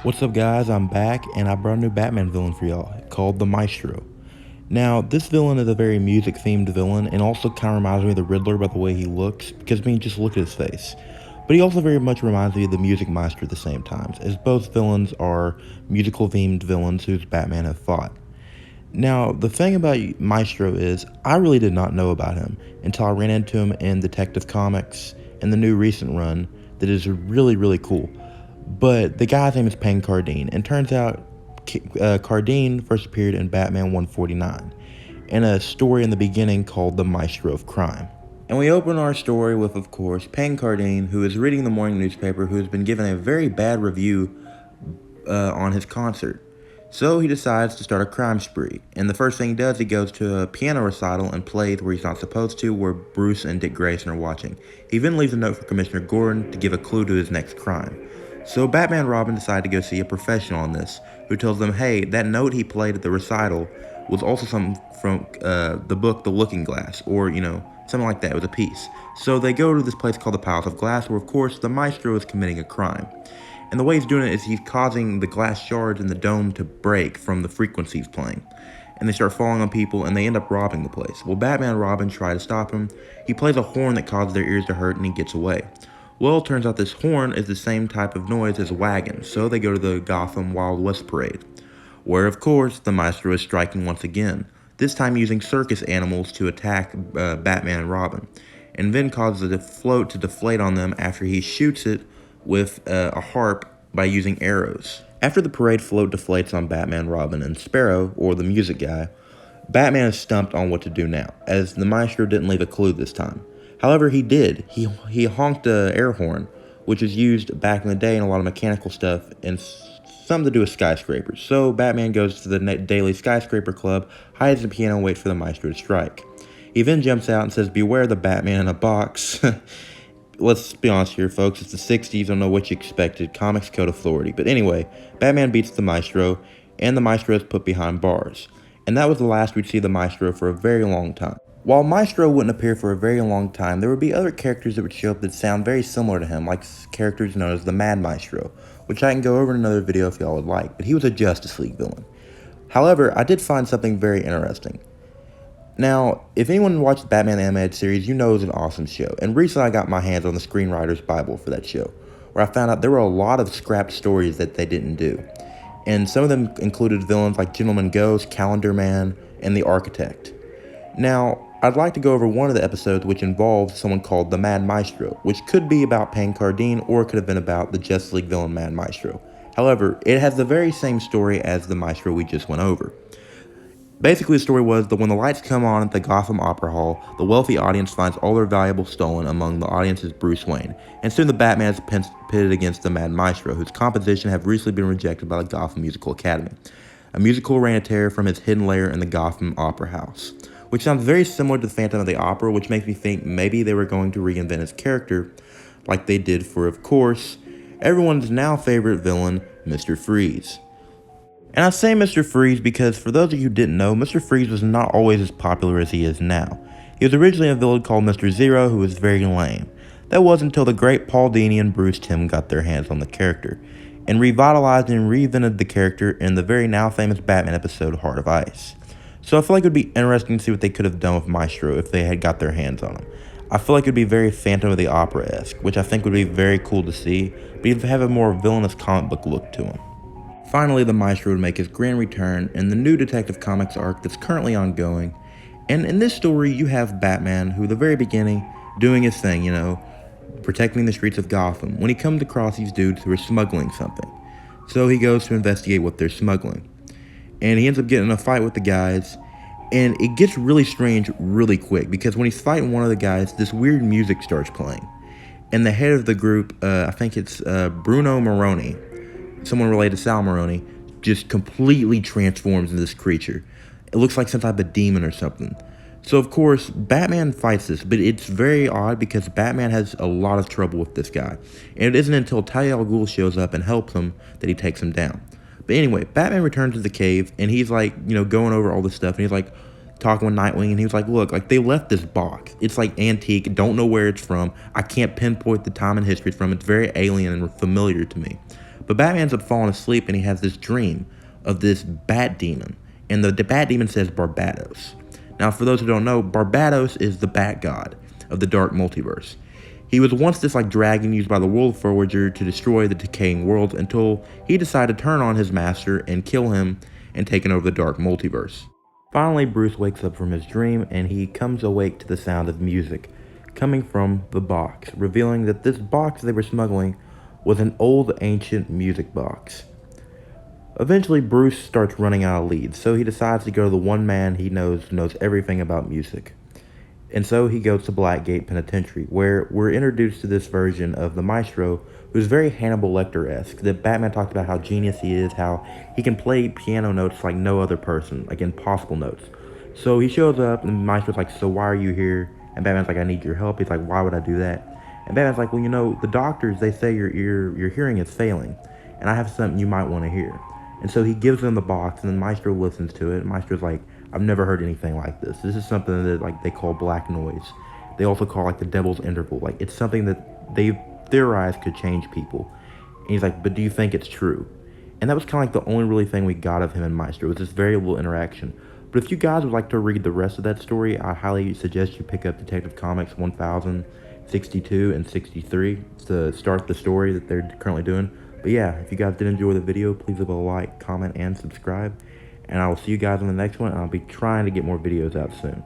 What's up, guys? I'm back, and I brought a new Batman villain for y'all called the Maestro. Now, this villain is a very music-themed villain, and also kind of reminds me of the Riddler by the way he looks, because I mean, just look at his face. But he also very much reminds me of the Music Maestro at the same time, as both villains are musical-themed villains whose Batman have fought. Now, the thing about Maestro is, I really did not know about him until I ran into him in Detective Comics in the new recent run that is really, really cool. But the guy's name is Penn Cardine, and turns out Cardine first appeared in Batman 149 in a story in the beginning called The Maestro of Crime. And we open our story with, of course, Penn Cardine, who is reading the morning newspaper, who has been given a very bad review on his concert. So he decides to start a crime spree, and the first thing he does, he goes to a piano recital and plays where he's not supposed to, where Bruce and Dick Grayson are watching. He then leaves a note for Commissioner Gordon to give a clue to his next crime. So Batman and Robin decide to go see a professional on this, who tells them, hey, that note he played at the recital was also something from the book The Looking Glass, or, something like that. It was a piece. So they go to this place called the Palace of Glass, where, of course, the Maestro is committing a crime. And the way he's doing it is he's causing the glass shards in the dome to break from the frequencies playing. And they start falling on people, and they end up robbing the place. Well, Batman and Robin try to stop him. He plays a horn that causes their ears to hurt, and he gets away. Well, it turns out this horn is the same type of noise as wagons, so they go to the Gotham Wild West parade, where, of course, the Maestro is striking once again, this time using circus animals to attack Batman and Robin, and then causes the float to deflate on them after he shoots it with a harp by using arrows. After the parade float deflates on Batman, Robin, and Sparrow, or the music guy, Batman is stumped on what to do now, as the Maestro didn't leave a clue this time. However, he did. He honked a air horn, which was used back in the day in a lot of mechanical stuff and something to do with skyscrapers. So Batman goes to the daily skyscraper club, hides the piano, and waits for the Maestro to strike. He then jumps out and says, beware the Batman in a box. Let's be honest here, folks. It's the 60s. I don't know what you expected. Comics Code Authority. But anyway, Batman beats the Maestro, and the Maestro is put behind bars. And that was the last we'd see the Maestro for a very long time. While Maestro wouldn't appear for a very long time, there would be other characters that would show up that sound very similar to him, like characters known as the Mad Maestro, which I can go over in another video if y'all would like, but he was a Justice League villain. However, I did find something very interesting. Now, if anyone watched the Batman the Animated Series, you know it was an awesome show, and recently I got my hands on the Screenwriter's Bible for that show, where I found out there were a lot of scrapped stories that they didn't do, and some of them included villains like Gentleman Ghost, Calendar Man, and the Architect. Now, I'd like to go over one of the episodes which involves someone called the Mad Maestro, which could be about Penn Cardine or it could have been about the Justice League villain Mad Maestro. However, it has the very same story as the Maestro we just went over. Basically, the story was that when the lights come on at the Gotham Opera Hall, the wealthy audience finds all their valuables stolen. Among the audience is Bruce Wayne, and soon the Batman is pitted against the Mad Maestro, whose composition have recently been rejected by the Gotham Musical Academy, a musical reign of terror from his hidden lair in the Gotham Opera House, which sounds very similar to the Phantom of the Opera, which makes me think maybe they were going to reinvent his character, like they did for, of course, everyone's now favorite villain, Mr. Freeze. And I say Mr. Freeze because, for those of you who didn't know, Mr. Freeze was not always as popular as he is now. He was originally a villain called Mr. Zero, who was very lame. That wasn't until the great Paul Dini and Bruce Timm got their hands on the character, and revitalized and reinvented the character in the very now famous Batman episode, Heart of Ice. So I feel like it would be interesting to see what they could have done with Maestro if they had got their hands on him. I feel like it would be very Phantom of the Opera-esque, which I think would be very cool to see, but he'd have a more villainous comic book look to him. Finally, the Maestro would make his grand return in the new Detective Comics arc that's currently ongoing, and in this story you have Batman, who at the very beginning, doing his thing, protecting the streets of Gotham, when he comes across these dudes who are smuggling something. So he goes to investigate what they're smuggling. And he ends up getting in a fight with the guys, and it gets really strange really quick, because when he's fighting one of the guys, this weird music starts playing. And the head of the group, I think it's Bruno Maroni, someone related to Sal Maroni, just completely transforms into this creature. It looks like some type of demon or something. So, of course, Batman fights this, but it's very odd because Batman has a lot of trouble with this guy. And it isn't until Talia al Ghul shows up and helps him that he takes him down. But anyway, Batman returns to the cave, and he's like, going over all this stuff, and he's like, talking with Nightwing, and he was like, look, like, they left this box. It's like antique, don't know where it's from. I can't pinpoint the time and history it's from. It's very alien and familiar to me. But Batman ends up falling asleep and he has this dream of this bat demon. And the bat demon says Barbados. Now, for those who don't know, Barbados is the bat god of the dark multiverse. He was once this dragon used by the World Forger to destroy the decaying worlds until he decided to turn on his master and kill him and take over the dark multiverse. Finally, Bruce wakes up from his dream and he comes awake to the sound of music coming from the box, revealing that this box they were smuggling was an old ancient music box. Eventually, Bruce starts running out of leads, so he decides to go to the one man he knows everything about music. And so he goes to Blackgate Penitentiary, where we're introduced to this version of the Maestro, who's very Hannibal Lecter-esque. That Batman talked about how genius he is, how he can play piano notes like no other person, like impossible notes. So he shows up, and the Maestro's like, "So why are you here?" And Batman's like, "I need your help." He's like, "Why would I do that?" And Batman's like, "Well, the doctors, they say your hearing is failing, and I have something you might want to hear." And so he gives them the box, and then Maestro listens to it. And Maestro's like, "I've never heard anything like this. This is something that they call black noise. They also call the devil's interval. It's something that they theorize could change people." And he's like, "But do you think it's true?" And that was kind of the only really thing we got of him and Maestro, was this very little interaction. But if you guys would like to read the rest of that story, I highly suggest you pick up Detective Comics 1062 and 63 to start the story that they're currently doing. But yeah, if you guys did enjoy the video, please leave a like, comment, and subscribe. And I will see you guys in the next one, and I'll be trying to get more videos out soon.